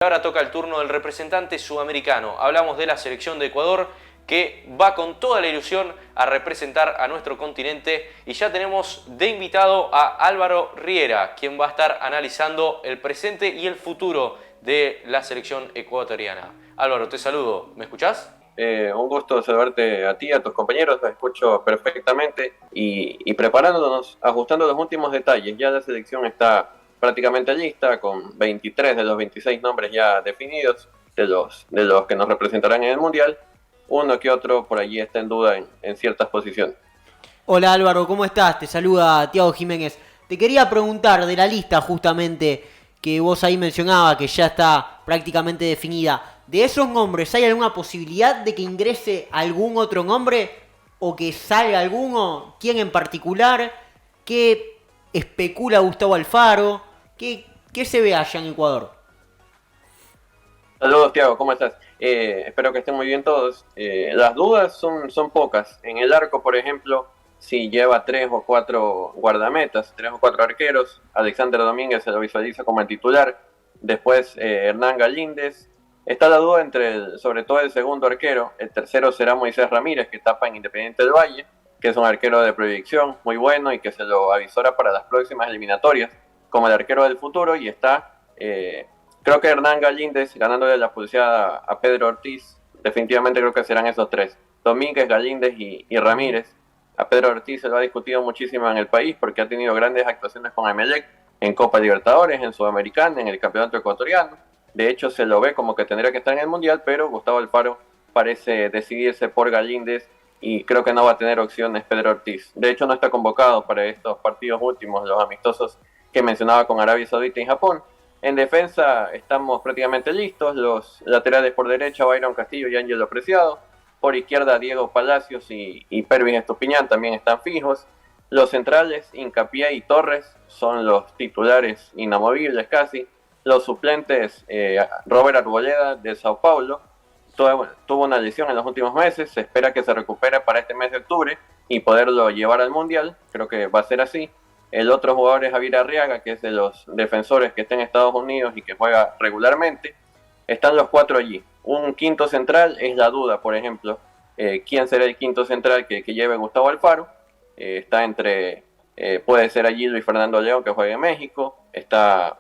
Ahora toca el turno del representante sudamericano. Hablamos de la selección de Ecuador que va con toda la ilusión a representar a nuestro continente y ya tenemos de invitado a Álvaro Riera, quien va a estar analizando el presente y el futuro de la selección ecuatoriana. Álvaro, te saludo. ¿Me escuchás? Un gusto saludarte a ti, a tus compañeros, te escucho perfectamente y preparándonos, ajustando los últimos detalles. Ya la selección está prácticamente lista, con 23 de los 26 nombres ya definidos, de los que nos representarán en el Mundial. Uno que otro por allí está en duda en ciertas posiciones. Hola Álvaro, ¿cómo estás? Te saluda Thiago Jiménez. Te quería preguntar de la lista justamente que vos ahí mencionabas, que ya está prácticamente definida. ¿De esos nombres hay alguna posibilidad de que ingrese algún otro nombre o que salga alguno? ¿Quién en particular? ¿Qué especula Gustavo Alfaro? ¿Qué se ve allá en Ecuador? Saludos, Thiago, ¿cómo estás? Espero que estén muy bien todos. Las dudas son pocas. En el arco, por ejemplo, si lleva 3 o 4 guardametas, 3 o 4 arqueros, Alexander Domínguez se lo visualiza como el titular. Después Hernán Galíndez. Está la duda sobre todo el segundo arquero. El tercero será Moisés Ramírez, que tapa en Independiente del Valle, que es un arquero de proyección muy bueno y que se lo avisora para las próximas eliminatorias como el arquero del futuro. Y está, creo que Hernán Galíndez ganándole la pulseada a Pedro Ortiz. Definitivamente creo que serán esos tres: Domínguez, Galíndez y Ramírez. A Pedro Ortiz se lo ha discutido muchísimo en el país porque ha tenido grandes actuaciones con Emelec en Copa Libertadores, en Sudamericana, en el Campeonato Ecuatoriano. De hecho, se lo ve como que tendría que estar en el Mundial, pero Gustavo Alfaro parece decidirse por Galíndez y creo que no va a tener opciones Pedro Ortiz. De hecho, no está convocado para estos partidos últimos, los amistosos que mencionaba con Arabia Saudita y Japón. En defensa estamos prácticamente listos. Los laterales por derecha, Byron Castillo y Ángelo Preciado. Por izquierda, Diego Palacios y Pervin Estupiñán también están fijos. Los centrales, Hincapié y Torres, son los titulares inamovibles casi. Los suplentes, Robert Arboleda de Sao Paulo, tuvo una lesión en los últimos meses. Se espera que se recupere para este mes de octubre y poderlo llevar al Mundial. Creo que va a ser así. El otro jugador es Javier Arriaga, que es de los defensores que está en Estados Unidos y que juega regularmente. Están los cuatro allí. Un quinto central es la duda, por ejemplo. ¿Quién será el quinto central que lleve Gustavo Alfaro? Está entre, puede ser allí Luis Fernando León, que juega en México.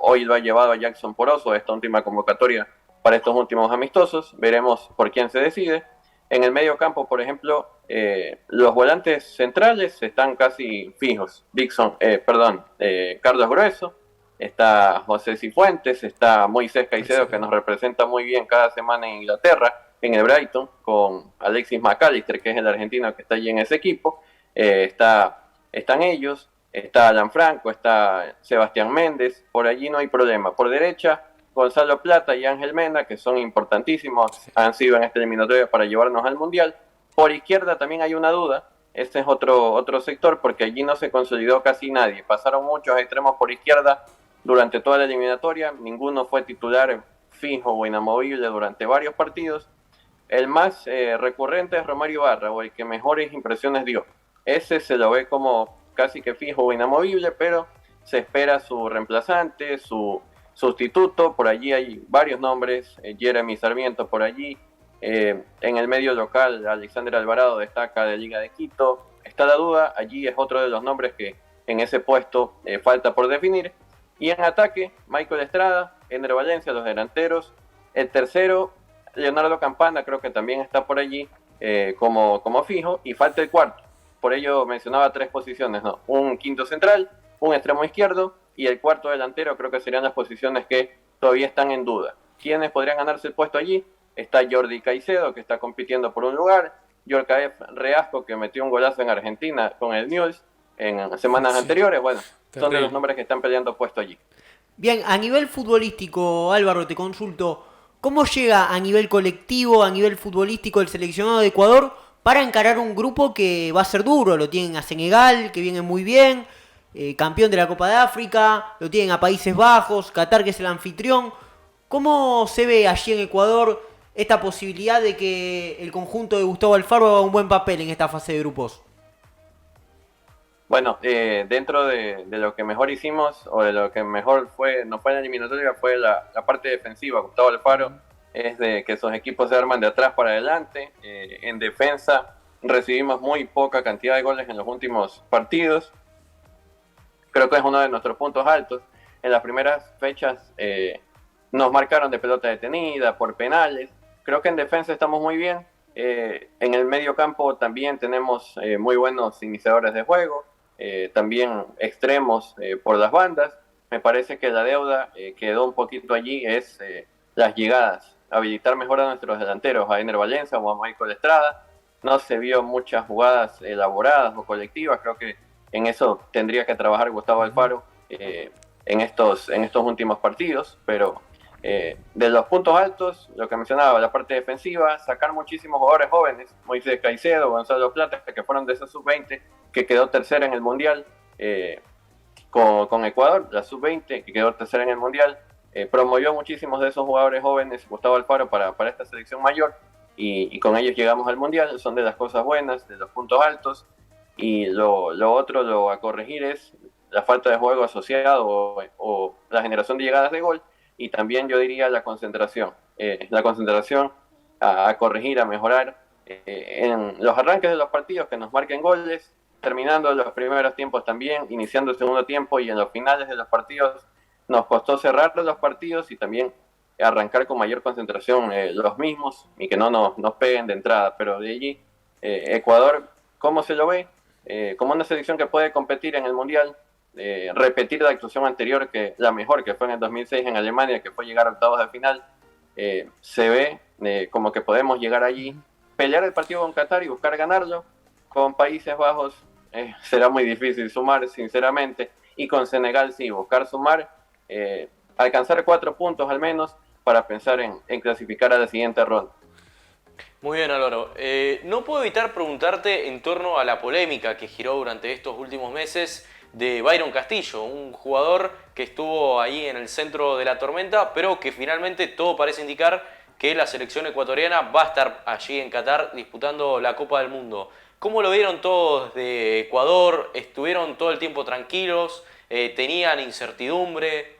Hoy lo ha llevado a Jackson Poroso, esta última convocatoria para estos últimos amistosos. Veremos por quién se decide. En el medio campo, por ejemplo, los volantes centrales están casi fijos. Carlos Grueso, está José Cifuentes, está Moisés Caicedo, que nos representa muy bien cada semana en Inglaterra, en el Brighton, con Alexis McAllister, que es el argentino que está allí en ese equipo. Están ellos, está Alan Franco, está Sebastián Méndez, por allí no hay problema. Por derecha, Gonzalo Plata y Ángel Mena, que son importantísimos, han sido en esta eliminatoria para llevarnos al Mundial. Por izquierda también hay una duda. Este es otro sector porque allí no se consolidó casi nadie. Pasaron muchos extremos por izquierda durante toda la eliminatoria. Ninguno fue titular fijo o inamovible durante varios partidos. El más recurrente es Romario Ibarra, o el que mejores impresiones dio. Ese se lo ve como casi que fijo o inamovible, pero se espera su reemplazante, su sustituto. Por allí hay varios nombres. Jeremy Sarmiento por allí. En el medio local, Alexander Alvarado destaca de Liga de Quito. Está la duda, allí es otro de los nombres que en ese puesto falta por definir. Y en ataque, Michael Estrada, Ender Valencia, los delanteros. El tercero, Leonardo Campana, creo que también está por allí como fijo. Y falta el cuarto. Por ello mencionaba tres posiciones, ¿no? Un quinto central, un extremo izquierdo y el cuarto delantero. Creo que serían las posiciones que todavía están en duda. ¿Quiénes podrían ganarse el puesto allí? Está Jordi Caicedo, que está compitiendo por un lugar. Yorcaef Reasco, que metió un golazo en Argentina con el Newell's en semanas anteriores. Bueno, son de los nombres que están peleando puesto allí. Bien, a nivel futbolístico, Álvaro, te consulto, ¿cómo llega a nivel colectivo, a nivel futbolístico el seleccionado de Ecuador para encarar un grupo que va a ser duro? Lo tienen a Senegal, que viene muy bien, campeón de la Copa de África, lo tienen a Países Bajos, Qatar, que es el anfitrión. ¿Cómo se ve allí en Ecuador esta posibilidad de que el conjunto de Gustavo Alfaro haga un buen papel en esta fase de grupos? Bueno, dentro de lo que mejor hicimos o de lo que mejor no fue en la eliminatoria fue la parte defensiva. Gustavo Alfaro es de que esos equipos se arman de atrás para adelante. En defensa recibimos muy poca cantidad de goles en los últimos partidos. Creo que es uno de nuestros puntos altos. En las primeras fechas nos marcaron de pelota detenida, por penales. Creo que en defensa estamos muy bien. En el medio campo también tenemos muy buenos iniciadores de juego. También extremos por las bandas. Me parece que la deuda quedó un poquito allí, es las llegadas, habilitar mejor a nuestros delanteros, a Ener Valencia o a Michael Estrada. No se vio muchas jugadas elaboradas o colectivas, creo que en eso tendría que trabajar Gustavo Alfaro en estos últimos partidos, pero de los puntos altos, lo que mencionaba, la parte defensiva, sacar muchísimos jugadores jóvenes, Moisés Caicedo, Gonzalo Plata, que fueron de esa sub-20, que quedó tercera en el Mundial con Ecuador, la sub-20, que quedó tercera en el Mundial, promovió muchísimos de esos jugadores jóvenes, Gustavo Alfaro, para esta selección mayor, y con ellos llegamos al Mundial. Son de las cosas buenas, de los puntos altos, y lo otro, lo a corregir es la falta de juego asociado o la generación de llegadas de gol, y también yo diría la concentración a corregir, a mejorar en los arranques de los partidos, que nos marquen goles, terminando los primeros tiempos también, iniciando el segundo tiempo, y en los finales de los partidos nos costó cerrar los partidos y también arrancar con mayor concentración los mismos y que no nos peguen de entrada. Pero de allí, Ecuador, ¿cómo se lo ve? Como una selección que puede competir en el Mundial, repetir la actuación anterior, que la mejor, que fue en el 2006 en Alemania, que fue llegar a octavos de final. Se ve como que podemos llegar allí, pelear el partido con Qatar y buscar ganarlo. Con Países Bajos será muy difícil sumar, sinceramente, y con Senegal sí, buscar sumar, alcanzar 4 puntos al menos para pensar en clasificar a la siguiente ronda. Muy bien, Álvaro. No puedo evitar preguntarte en torno a la polémica que giró durante estos últimos meses de Byron Castillo, un jugador que estuvo ahí en el centro de la tormenta, pero que finalmente todo parece indicar que la selección ecuatoriana va a estar allí en Qatar disputando la Copa del Mundo. ¿Cómo lo vieron todos de Ecuador? ¿Estuvieron todo el tiempo tranquilos? ¿Tenían incertidumbre?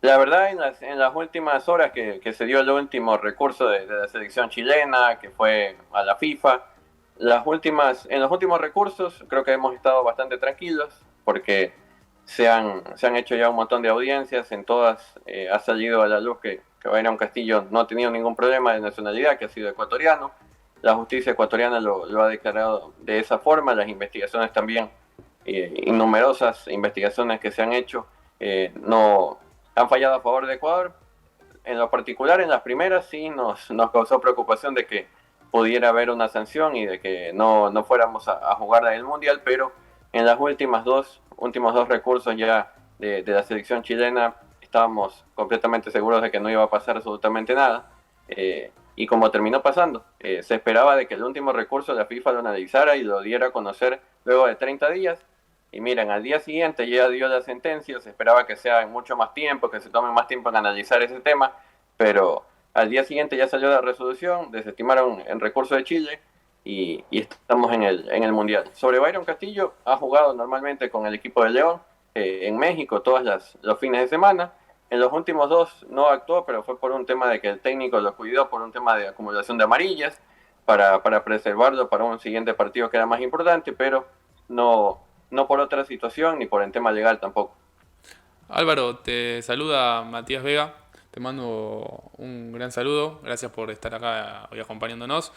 La verdad, en las últimas horas que se dio el último recurso de la selección chilena, que fue a la FIFA, en los últimos recursos creo que hemos estado bastante tranquilos, porque se han hecho ya un montón de audiencias. En todas ha salido a la luz que Byron Castillo no ha tenido ningún problema de nacionalidad, que ha sido ecuatoriano. La justicia ecuatoriana lo ha declarado de esa forma. Las investigaciones también, y numerosas investigaciones que se han hecho, no han fallado a favor de Ecuador. En lo particular, en las primeras sí nos causó preocupación de que pudiera haber una sanción y de que no fuéramos a jugar el Mundial, pero en las últimos dos recursos ya de la selección chilena estábamos completamente seguros de que no iba a pasar absolutamente nada, y como terminó pasando, se esperaba de que el último recurso la FIFA lo analizara y lo diera a conocer luego de 30 días, y miren, al día siguiente ya dio la sentencia. Se esperaba que sea en mucho más tiempo, que se tome más tiempo en analizar ese tema, pero al día siguiente ya salió la resolución, desestimaron el recurso de Chile y estamos en el Mundial. Sobre Byron Castillo, ha jugado normalmente con el equipo de León en México todos los fines de semana. En los últimos 2 no actuó, pero fue por un tema de que el técnico lo cuidó, por un tema de acumulación de amarillas, para preservarlo para un siguiente partido que era más importante, pero no por otra situación ni por el tema legal tampoco. Álvaro, te saluda Matías Vega, te mando un gran saludo, gracias por estar acá hoy acompañándonos.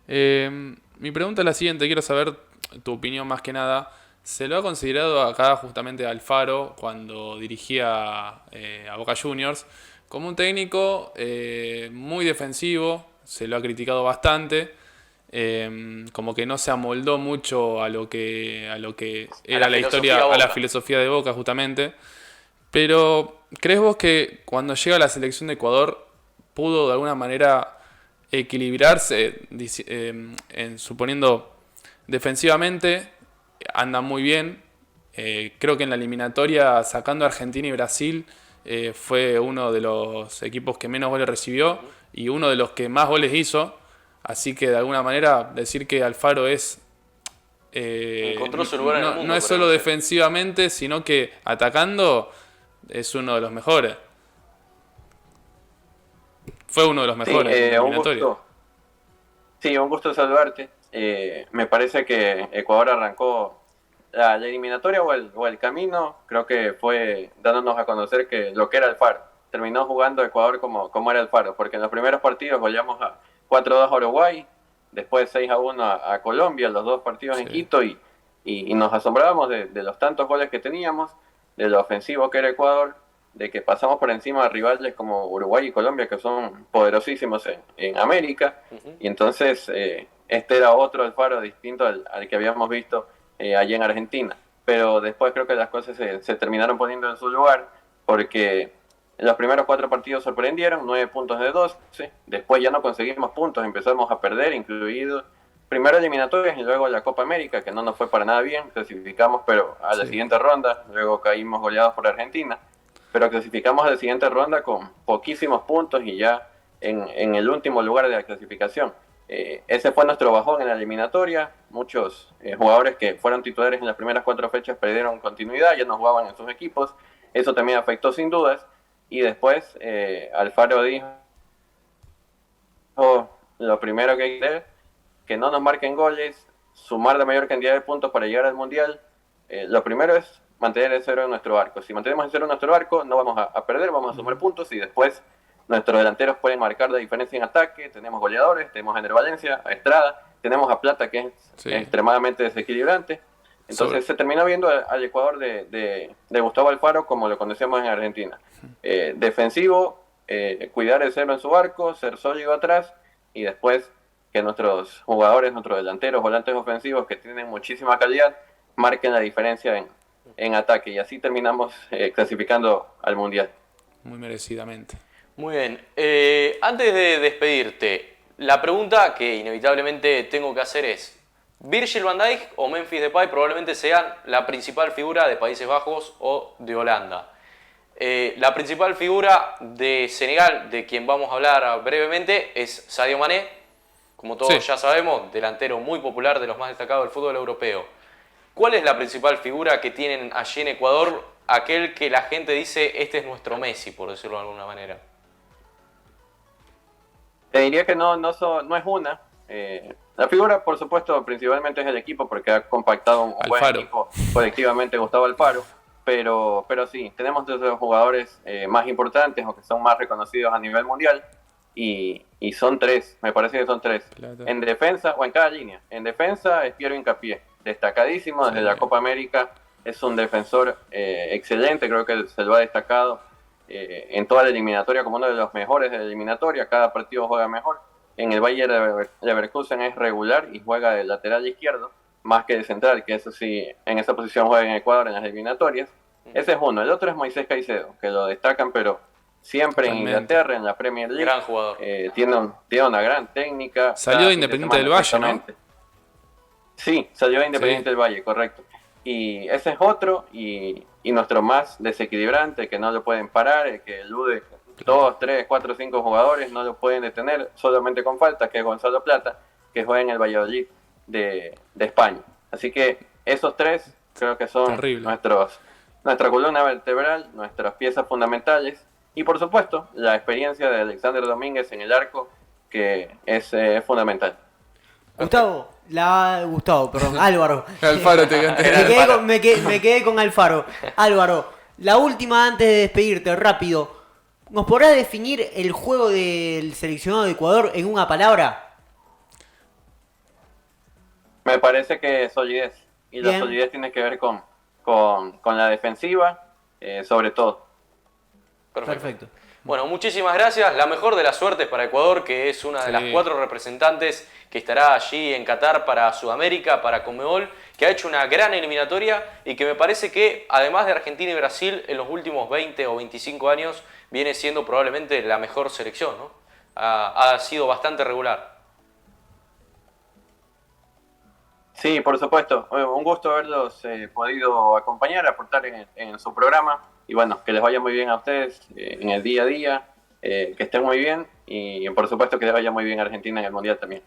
Mi pregunta es la siguiente, quiero saber tu opinión más que nada. Se lo ha considerado acá justamente a Alfaro, cuando dirigía a Boca Juniors, como un técnico muy defensivo, se lo ha criticado bastante. Como que no se amoldó mucho a lo que era la historia, a la filosofía de Boca justamente. Pero ¿crees vos que cuando llega a la selección de Ecuador pudo de alguna manera equilibrarse, suponiendo defensivamente anda muy bien? Creo que en la eliminatoria, sacando a Argentina y Brasil, fue uno de los equipos que menos goles recibió y uno de los que más goles hizo. Así que de alguna manera decir que Alfaro es Encontró su lugar en el mundo, no es solo defensivamente, sino que atacando es uno de los mejores. Fue uno de los mejores en la eliminatoria. Sí, un gusto saludarte. Me parece que Ecuador arrancó la eliminatoria o el camino, creo que fue dándonos a conocer que lo que era el Faro. Terminó jugando Ecuador como era el Faro, porque en los primeros partidos goleamos a 4-2 a Uruguay, después 6-1 a Colombia, los dos partidos en Quito, y nos asombrábamos de los tantos goles que teníamos, de lo ofensivo que era Ecuador, de que pasamos por encima de rivales como Uruguay y Colombia, que son poderosísimos en América, y entonces este era otro Alfaro distinto al que habíamos visto allí en Argentina. Pero después creo que las cosas se terminaron poniendo en su lugar, porque los primeros 4 partidos sorprendieron, 9 puntos de 12, después ya no conseguimos puntos, empezamos a perder, incluido primero eliminatorias y luego la Copa América, que no nos fue para nada bien, clasificamos pero a la siguiente ronda, luego caímos goleados por Argentina, pero clasificamos a la siguiente ronda con poquísimos puntos y ya en el último lugar de la clasificación. Ese fue nuestro bajón en la eliminatoria. Muchos jugadores que fueron titulares en las primeras 4 fechas perdieron continuidad, ya no jugaban en sus equipos. Eso también afectó sin dudas. Y después Alfaro dijo lo primero que hay que hacer, que no nos marquen goles, sumar la mayor cantidad de puntos para llegar al Mundial. Lo primero es mantener el cero en nuestro arco. Si mantenemos el cero en nuestro arco, no vamos a perder, vamos a sumar puntos y después nuestros delanteros pueden marcar la diferencia en ataque. Tenemos goleadores, tenemos a Ener Valencia, a Estrada, tenemos a Plata, que es extremadamente desequilibrante. Entonces se terminó viendo al Ecuador de Gustavo Alfaro como lo conocemos en Argentina. Defensivo, cuidar el cero en su arco, ser sólido atrás y después que nuestros jugadores, nuestros delanteros, volantes ofensivos que tienen muchísima calidad, marquen la diferencia en ataque. Y así terminamos clasificando al Mundial. Muy merecidamente. Muy bien. Antes de despedirte, la pregunta que inevitablemente tengo que hacer es: ¿Virgil van Dijk o Memphis Depay probablemente sean la principal figura de Países Bajos o de Holanda? La principal figura de Senegal, de quien vamos a hablar brevemente, es Sadio Mané. Como todos ya sabemos, delantero muy popular, de los más destacados del fútbol europeo. ¿Cuál es la principal figura que tienen allí en Ecuador? Aquel que la gente dice, este es nuestro Messi, por decirlo de alguna manera. Te diría que no es una. La figura, por supuesto, principalmente es el equipo, porque ha compactado un buen equipo colectivamente, Gustavo Alfaro. Pero sí, tenemos de los jugadores más importantes o que son más reconocidos a nivel mundial. Y son 3, me parece que son 3. Claro. En defensa o en cada línea. En defensa es Piero Hincapié, destacadísimo desde la Copa América. Es un defensor excelente, creo que se lo ha destacado en toda la eliminatoria como uno de los mejores de la eliminatoria. Cada partido juega mejor. En el Bayer Leverkusen es regular y juega de lateral izquierdo, más que de central, que eso sí, en esa posición juega en Ecuador en las eliminatorias. Ese es uno. El otro es Moisés Caicedo, que lo destacan, pero siempre en Inglaterra, en la Premier League. Gran jugador. Tiene una gran técnica. Salió de Independiente del Valle, ¿no? Sí, salió de Independiente del Valle, correcto. Y ese es otro, y nuestro más desequilibrante, que no lo pueden parar, que elude 2, 3, 4, 5 jugadores, no lo pueden detener solamente con falta, que es Gonzalo Plata, que juega en el Valladolid de España. Así que esos 3 creo que son nuestra columna vertebral, nuestras piezas fundamentales. Y por supuesto, la experiencia de Alexander Domínguez en el arco, que es fundamental. Álvaro. Alfaro me quedé con Alfaro. Álvaro, la última antes de despedirte, rápido. ¿Nos podrás definir el juego del seleccionado de Ecuador en una palabra? Me parece que solidez. Y la solidez tiene que ver con la defensiva, sobre todo. Perfecto. Bueno, muchísimas gracias. La mejor de las suertes para Ecuador, que es una de las 4 representantes que estará allí en Qatar para Sudamérica, para Conmebol, que ha hecho una gran eliminatoria y que me parece que, además de Argentina y Brasil, en los últimos 20 o 25 años viene siendo probablemente la mejor selección, ¿no? Ha sido bastante regular. Sí, por supuesto. Un gusto haberlos podido acompañar, aportar en su programa. Y bueno, que les vaya muy bien a ustedes en el día a día, que estén muy bien y por supuesto que le vaya muy bien a Argentina en el Mundial también.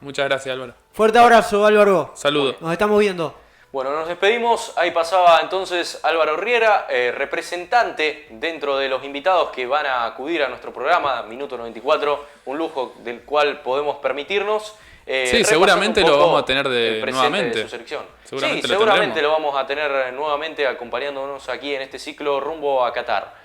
Muchas gracias, Álvaro. Fuerte abrazo, Álvaro. Saludos. Nos estamos viendo. Bueno, nos despedimos. Ahí pasaba entonces Álvaro Riera, representante dentro de los invitados que van a acudir a nuestro programa, Minuto 94, un lujo del cual podemos permitirnos. Sí, seguramente lo vamos a tener nuevamente. De su selección. Seguramente Seguramente lo vamos a tener nuevamente acompañándonos aquí en este ciclo rumbo a Qatar.